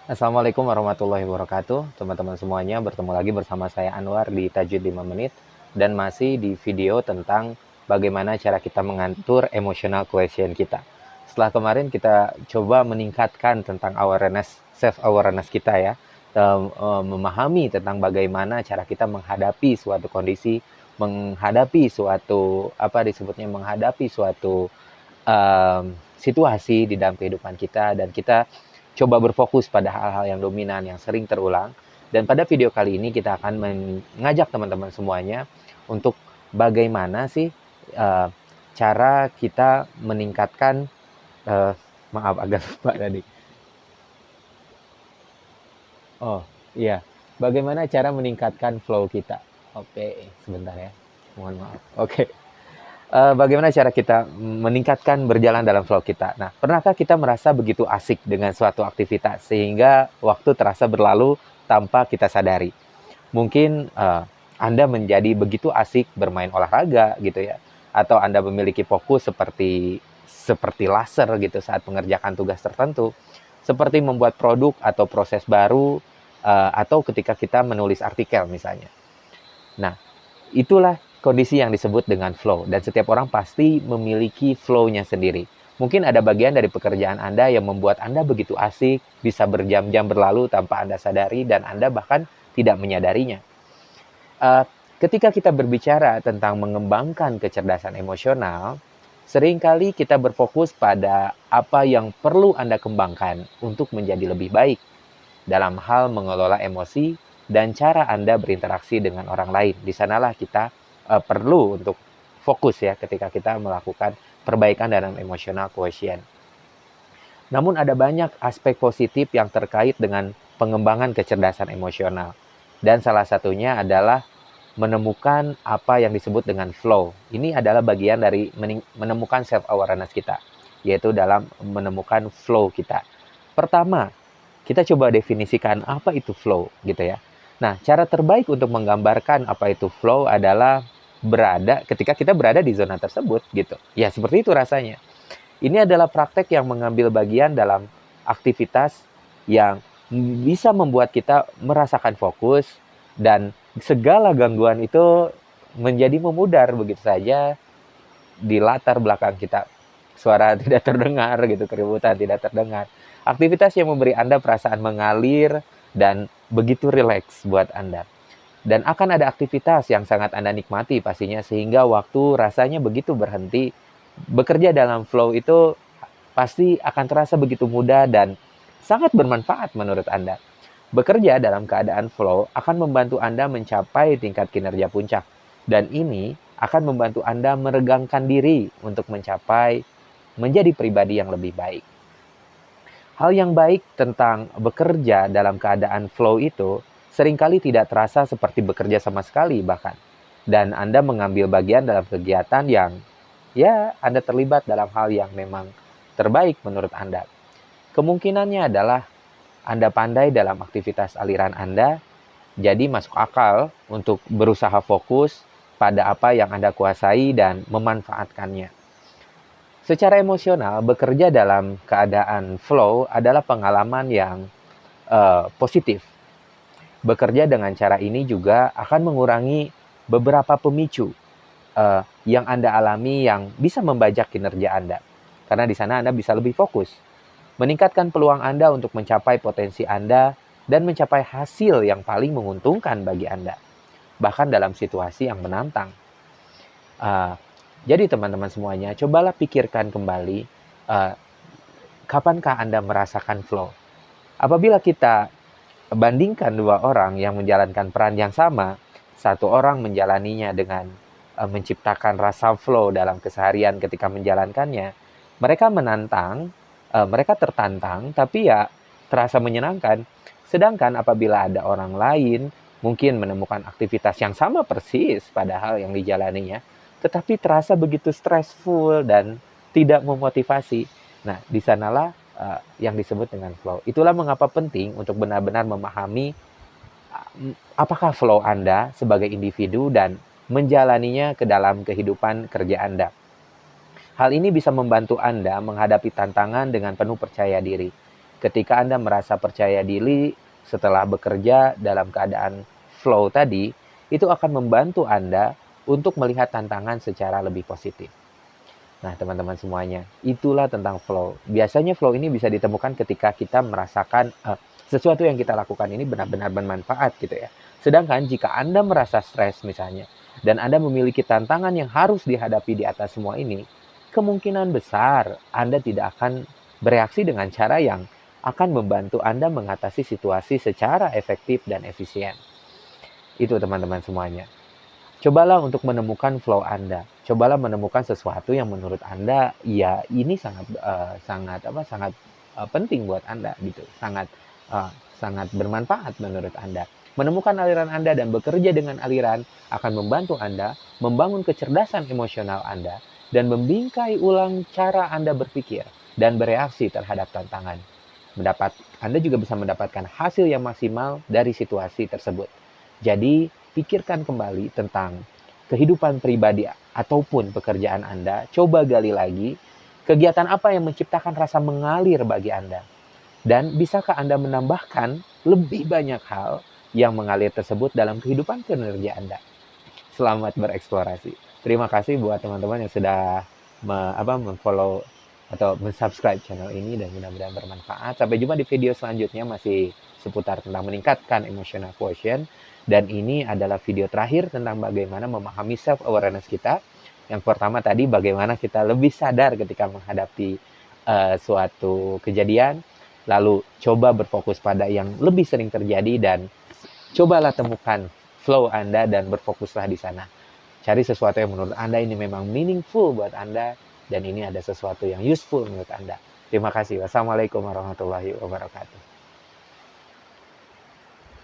Assalamualaikum warahmatullahi wabarakatuh. Teman-teman semuanya, bertemu lagi bersama saya Anwar di Tajwid 5 menit dan masih di video tentang bagaimana cara kita mengatur emotional quotient kita. Setelah kemarin kita coba meningkatkan tentang awareness, self awareness kita ya, memahami tentang bagaimana cara kita menghadapi suatu kondisi, menghadapi suatu apa disebutnya menghadapi suatu situasi di dalam kehidupan kita, dan kita coba berfokus pada hal-hal yang dominan yang sering terulang. Dan pada video kali ini kita akan mengajak teman-teman semuanya untuk bagaimana sih uh, cara kita meningkatkan uh, maaf agak lupa tadi. Oh iya, bagaimana cara meningkatkan flow kita. Oke, sebentar ya, mohon maaf. Oke. Bagaimana cara kita meningkatkan berjalan dalam flow kita. Nah, pernahkah kita merasa begitu asik dengan suatu aktivitas sehingga waktu terasa berlalu tanpa kita sadari? Mungkin Anda menjadi begitu asik bermain olahraga gitu ya, atau Anda memiliki fokus seperti laser gitu saat mengerjakan tugas tertentu, seperti membuat produk atau proses baru, atau ketika kita menulis artikel misalnya. Nah, itulah kondisi yang disebut dengan flow, dan setiap orang pasti memiliki flow-nya sendiri. Mungkin ada bagian dari pekerjaan Anda yang membuat Anda begitu asik, bisa berjam-jam berlalu tanpa Anda sadari, dan Anda bahkan tidak menyadarinya. Uh, Ketika kita berbicara tentang mengembangkan kecerdasan emosional, seringkali kita berfokus pada apa yang perlu Anda kembangkan untuk menjadi lebih baik dalam hal mengelola emosi dan cara Anda berinteraksi dengan orang lain. Di sanalah kita perlu untuk fokus ya ketika kita melakukan perbaikan dalam emotional quotient. Namun ada banyak aspek positif yang terkait dengan pengembangan kecerdasan emosional. Dan salah satunya adalah menemukan apa yang disebut dengan flow. Ini adalah bagian dari menemukan self awareness kita, yaitu dalam menemukan flow kita. Pertama, kita coba definisikan apa itu flow gitu ya. Nah, cara terbaik untuk menggambarkan apa itu flow adalah ketika kita berada di zona tersebut gitu. Ya, seperti itu rasanya. Ini adalah praktek yang mengambil bagian dalam aktivitas yang bisa membuat kita merasakan fokus, dan segala gangguan itu menjadi memudar begitu saja di latar belakang kita. Suara tidak terdengar gitu, keributan tidak terdengar. Aktivitas yang memberi Anda perasaan mengalir dan begitu rileks buat Anda. Dan akan ada aktivitas yang sangat Anda nikmati pastinya, sehingga waktu rasanya begitu berhenti. Bekerja dalam flow itu pasti akan terasa begitu mudah dan sangat bermanfaat menurut Anda. Bekerja dalam keadaan flow akan membantu Anda mencapai tingkat kinerja puncak. Dan ini akan membantu Anda meregangkan diri untuk menjadi pribadi yang lebih baik. Hal yang baik tentang bekerja dalam keadaan flow itu seringkali tidak terasa seperti bekerja sama sekali bahkan. Dan Anda mengambil bagian dalam kegiatan yang ya Anda terlibat dalam hal yang memang terbaik menurut Anda. Kemungkinannya adalah Anda pandai dalam aktivitas aliran Anda, jadi masuk akal untuk berusaha fokus pada apa yang Anda kuasai dan memanfaatkannya. Secara emosional, bekerja dalam keadaan flow adalah pengalaman yang positif. Bekerja dengan cara ini juga akan mengurangi beberapa pemicu yang Anda alami yang bisa membajak kinerja Anda. Karena di sana Anda bisa lebih fokus, meningkatkan peluang Anda untuk mencapai potensi Anda dan mencapai hasil yang paling menguntungkan bagi Anda, bahkan dalam situasi yang menantang. Uh, jadi teman-teman semuanya, cobalah pikirkan kembali, uh, kapankah Anda merasakan flow? Apabila kita bandingkan dua orang yang menjalankan peran yang sama, satu orang menjalaninya dengan menciptakan rasa flow dalam keseharian ketika menjalankannya, mereka tertantang, tapi ya terasa menyenangkan. Sedangkan apabila ada orang lain mungkin menemukan aktivitas yang sama persis padahal yang dijalaninya, tetapi terasa begitu stressful dan tidak memotivasi. Nah, di sanalah yang disebut dengan flow. Itulah mengapa penting untuk benar-benar memahami apakah flow Anda sebagai individu dan menjalaninya ke dalam kehidupan kerja Anda. Hal ini bisa membantu Anda menghadapi tantangan dengan penuh percaya diri. Ketika Anda merasa percaya diri setelah bekerja dalam keadaan flow tadi, itu akan membantu Anda untuk melihat tantangan secara lebih positif. Nah, teman-teman semuanya, itulah tentang flow. Biasanya flow ini bisa ditemukan ketika kita merasakan sesuatu yang kita lakukan ini benar-benar bermanfaat gitu ya. Sedangkan jika Anda merasa stres misalnya, dan Anda memiliki tantangan yang harus dihadapi di atas semua ini, kemungkinan besar Anda tidak akan bereaksi dengan cara yang akan membantu Anda mengatasi situasi secara efektif dan efisien. Itu teman-teman semuanya. Cobalah untuk menemukan flow Anda. Cobalah menemukan sesuatu yang menurut Anda ya ini sangat penting buat Anda gitu. Sangat bermanfaat menurut Anda. Menemukan aliran Anda dan bekerja dengan aliran akan membantu Anda membangun kecerdasan emosional Anda dan membingkai ulang cara Anda berpikir dan bereaksi terhadap tantangan. Anda juga bisa mendapatkan hasil yang maksimal dari situasi tersebut. Jadi, pikirkan kembali tentang kehidupan pribadi ataupun pekerjaan Anda. Coba gali lagi, kegiatan apa yang menciptakan rasa mengalir bagi Anda. Dan bisakah Anda menambahkan lebih banyak hal yang mengalir tersebut dalam kehidupan kinerja Anda. Selamat bereksplorasi. Terima kasih buat teman-teman yang sudah memfollow atau mensubscribe channel ini dan mudah-mudahan bermanfaat. Sampai jumpa di video selanjutnya masih seputar tentang meningkatkan emotional quotient. Dan ini adalah video terakhir tentang bagaimana memahami self-awareness kita. Yang pertama tadi bagaimana kita lebih sadar ketika menghadapi suatu kejadian. Lalu coba berfokus pada yang lebih sering terjadi dan cobalah temukan flow Anda dan berfokuslah di sana. Cari sesuatu yang menurut Anda ini memang meaningful buat Anda dan ini ada sesuatu yang useful menurut Anda. Terima kasih. Wassalamualaikum warahmatullahi wabarakatuh.